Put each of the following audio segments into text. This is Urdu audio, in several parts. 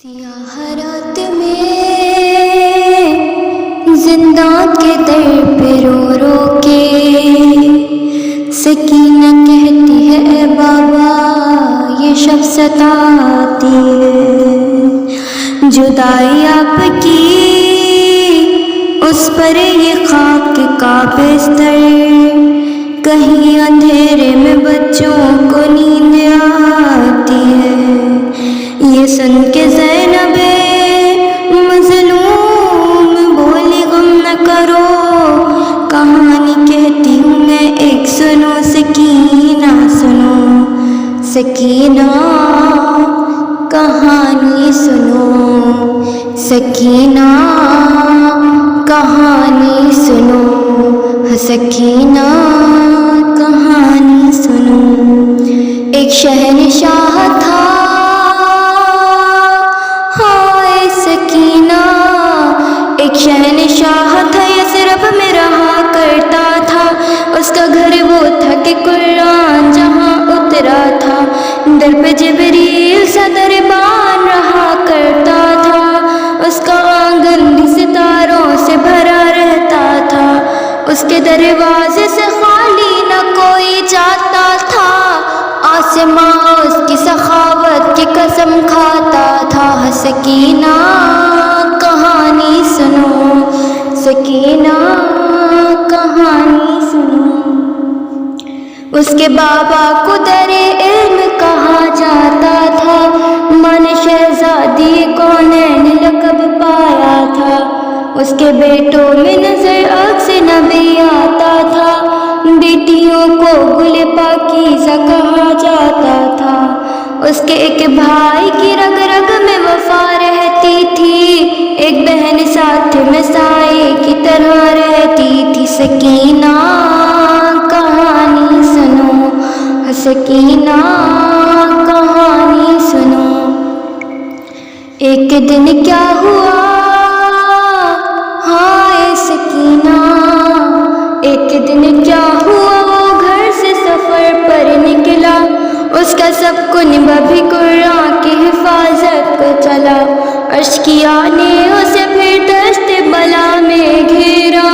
سیاہ رات میں زندان کے در پہ رو رو کے سکینہ کہتی ہے اے بابا یہ شب ستاتی ہے، جدائی آپ کی اس پر یہ خاک کا بستر، کہیں اندھیرے میں بچوں کو نیند آتی ہے۔ یہ سن کے زینب مظلوم بولی غم نہ کرو، کہانی کہتی ہوں میں ایک سنو سکینہ سنو، سکینہ کہانی سنو، سکینہ کہانی سنو، سکینہ کہانی سنو۔ ایک شہنشاہ تھا ایک شہنشاہ تھا، یثرب میں رہا کرتا تھا، اس کا گھر وہ تھا کہ قرآن جہاں اترا تھا، در پہ جبریل سا دربان رہا کرتا تھا، اس کا آنگن بھی ستاروں سے بھرا رہتا تھا، اس کے دروازے سے خالی نہ کوئی جاتا تھا، آسماں اس کی سخاوت کی قسم کھاتا تھا۔ سکینہ کہانی سنو، سکینہ کہانی سنو۔ اس کے بابا کو در علم کہا جاتا تھا، من شہزادی کونین لقب پایا تھا، اس کے بیٹوں میں نظر عکس نبی آتا تھا، بیٹیوں کو گل پاکیزہ کہا جاتا تھا، اس کے ایک بھائی کی رگ رگ میں وفا رہتی تھی، ایک بہن ساتھ میں سائے کی طرح رہتی تھی۔ سکینہ کہانی سنو، سکینہ کہانی سنو۔ ایک دن کیا ہوا ہائے سکینہ، ایک دن کیا ہوا وہ گھر سے سفر پر نکلا، اس کا سب کنبہ بھی قرآن کی حفاظت کو چلا، اشکیا نے اسے پھر دست بلا میں گھیرا،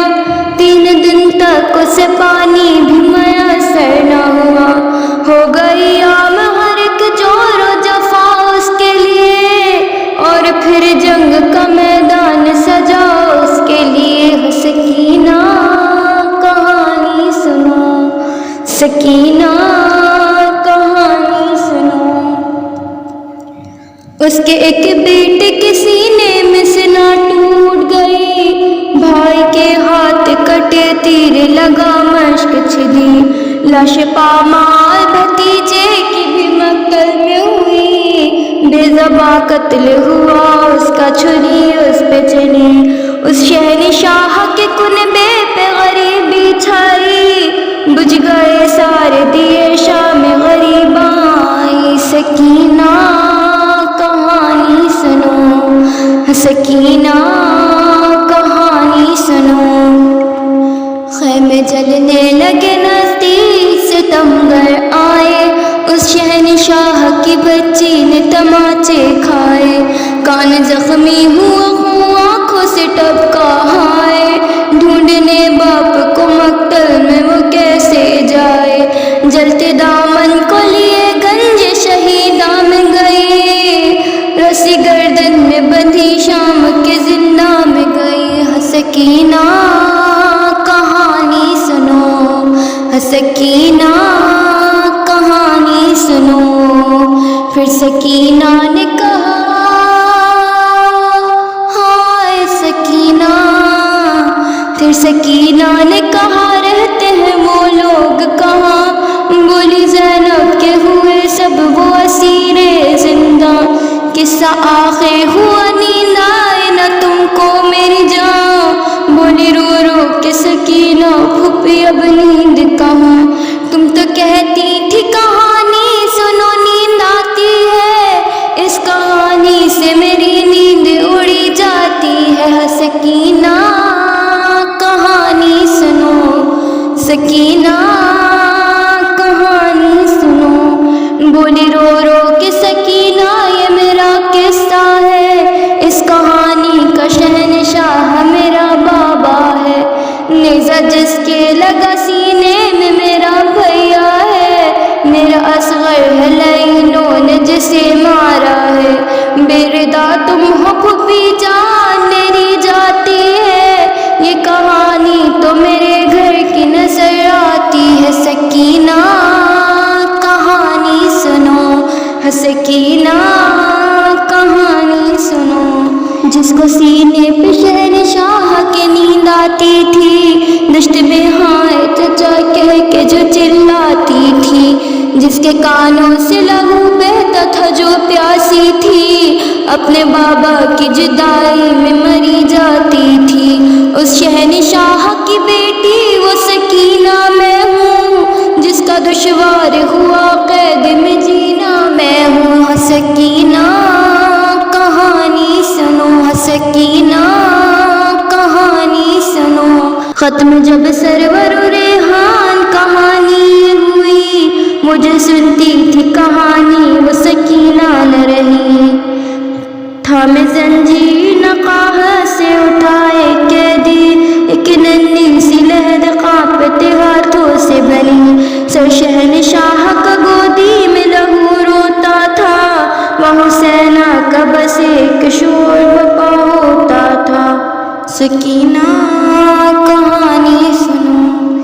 3 دن تک اسے پانی بھی میسر نہ ہوا، ہو گئی عام ہر ایک جور و جفا اس کے لیے، اور پھر جنگ کا میدان سجا اس کے لیے۔ سکینہ کہانی سنو، سکینہ کہانی سنو۔ اس کے ایک بیٹے کے سینے میں سنا ٹوٹ گئی، بھائی کے ہاتھ کٹے تیر لگا مشک چھدی، لاش پامال بھتیجے کی بھی مقتل میں ہوئی، بے زباں قتل ہوا اس کا چھری اس پہ چلی، اس شہنشاہ کے کنبے پہ غریبی چھائی، بجھ گئے سارے دیے شام غریباں آئی۔ سکینہ کہانی سنو، سکینہ کہانی سنو۔ خیمے جلنے لگے نزدیک ستمگر آئے، اس شہنشاہ کی بچی نے تماچے کھائے، کان زخمی ہوا خون آنکھوں سے ٹپکا ہائے، ڈھونڈنے باپ کو مقتل میں وہ کیسے جائے، جلتے دامن کو لیے گنج شہیداں میں گئی، رسی گردن میں بندھی شام کے زندہ میں گئی۔ سکینہ کہانی سنو، سکینہ کہانی سنو۔ پھر سکینہ نے کہا ہائے سکینہ، پھر سکینہ نے کہا رہتے ہیں وہ لوگ کہاں، بولی زینب کے ہوئے سب وہ اسیر زندہ، قصہ آخر ہوا نیند آئے نہ تم کو میری جان، بولی رو رو کے سکینہ پھوپھی اب نیند کہاں، تم تو کہتی تھی کہانی سنو نیند آتی ہے، اس کہانی سے میری نیند اڑی جاتی ہے۔ سکینہ کہانی سنو، سکینہ کہانی سنو۔ بولی رو رو کے سکینہ یہ میرا قصہ ہے، جس کو سینے پہ شہنشاہ کے نیند آتی تھی، دشت میں ہائے چچا کہہ کے جو چلاتی تھی، جس کے کانوں سے لہو بہتا تھا جو پیاسی تھی، اپنے بابا کی جدائی میں مری جاتی تھی، اس شہنشاہ کی بیٹی وہ سکینہ میں ہوں، جس کا دشوار ہوا قید میں جینا میں ہوں۔ سکینہ کہانی سنو، سکینہ کہانی سنو، ختم جب سرور و ریحان کہانی ہوئی، مجھے سنتی تھی کہانی وہ سکینہ نہ رہی، تھا میں زنجیر نقاہ سے اٹھائے قیدی، ایک ننھی سی لہد کانپتے ہاتھوں سے بنی، سر شہنشاہ کا گودی میں لہو روتا تھا، وہاں حسینہ کا بس ایک شور بپا ہوتا تھا۔ سکینہ کہانی سنو۔